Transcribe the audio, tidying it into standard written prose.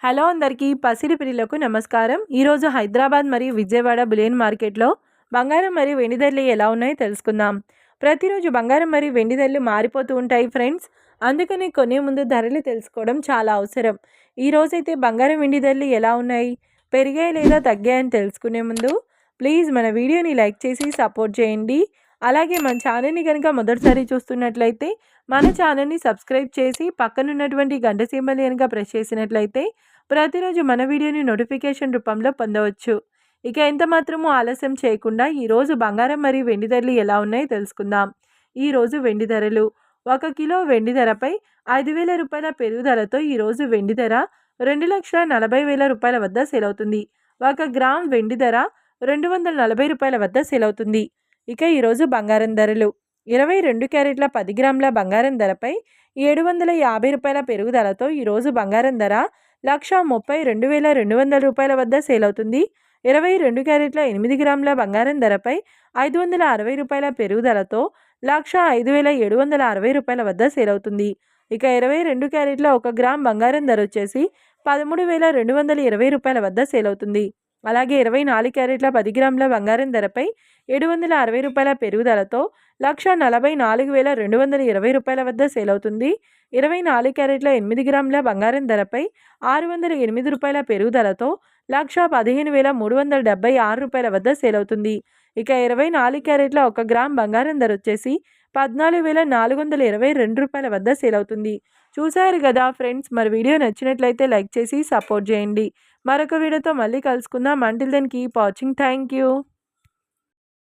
Hello అందరికీ పసిడి పిల్లలకు నమస్కారం. ఈరోజు హైదరాబాద్ మరియు విజయవాడ బులియన్ మార్కెట్లో బంగారం మరియు వెండి ధరలు ఎలా ఉన్నాయో తెలుసుకుందాం. ప్రతిరోజు బంగారం మరియు వెండి ధరలు మారిపోతూ ఉంటాయి ఫ్రెండ్స్. అందుకని కొనే ముందు ధరలు తెలుసుకోవడం చాలా అవసరం. ఈరోజైతే బంగారం వెండి ధరలు ఎలా ఉన్నాయి, పెరిగాయి లేదా తగ్గాయని తెలుసుకునే ముందు ప్లీజ్ మన వీడియోని లైక్ చేసి సపోర్ట్ చేయండి. అలాగే మన ఛానల్ని కనుక మొదటిసారి చూస్తున్నట్లయితే మన ఛానల్ని సబ్స్క్రైబ్ చేసి పక్కనున్నటువంటి గంట సింబల్ని కనుక ప్రెస్ చేసినట్లయితే ప్రతిరోజు మన వీడియోని నోటిఫికేషన్ రూపంలో పొందవచ్చు. ఇక ఎంత మాత్రమూ ఆలస్యం చేయకుండా ఈరోజు బంగారం మరియు వెండి ధరలు ఎలా ఉన్నాయో తెలుసుకుందాం. ఈరోజు వెండి ధరలు 1 కిలో వెండి ధరపై 5,000 రూపాయల పెరుగుదలతో ఈరోజు వెండి ధర 2,40,000 రూపాయల వద్ద సేల్ అవుతుంది. 1 గ్రామ్ వెండి ధర 240 రూపాయల వద్ద సేల్ అవుతుంది. ఇక ఈరోజు బంగారం ధరలు 22 క్యారెట్ల 10 గ్రాముల బంగారం ధరపై 750 రూపాయల పెరుగుదలతో ఈరోజు బంగారం ధర 1,32,200 రూపాయల వద్ద సేల్ అవుతుంది. 22 క్యారెట్ల 8 గ్రాముల బంగారం ధరపై 560 రూపాయల పెరుగుదలతో 1,05,760 రూపాయల వద్ద సేల్ అవుతుంది. ఇక 22 క్యారెట్ల 1 గ్రామ్ బంగారం ధర వచ్చేసి 13,220 రూపాయల వద్ద సేల్ అవుతుంది. అలాగే 24 క్యారెట్ల 10 గ్రాముల బంగారం ధరపై 760 రూపాయల పెరుగుదలతో 1,44,220 రూపాయల వద్ద సేల్ అవుతుంది. 24 క్యారెట్ల 8 గ్రాముల బంగారం ధరపై 608 రూపాయల పెరుగుదలతో 1,15,376 రూపాయల వద్ద సేల్ అవుతుంది. ఇక 24 క్యారెట్ల 1 గ్రామ్ బంగారం ధర వచ్చేసి 14,422 రూపాయల వద్ద సేల్ అవుతుంది. చూశారు కదా ఫ్రెండ్స్, మరి వీడియో నచ్చినట్లయితే లైక్ చేసి సపోర్ట్ చేయండి. మరొక వీడియోతో మళ్ళీ కలుసుకుందాం. Until then keep watching. Thank you.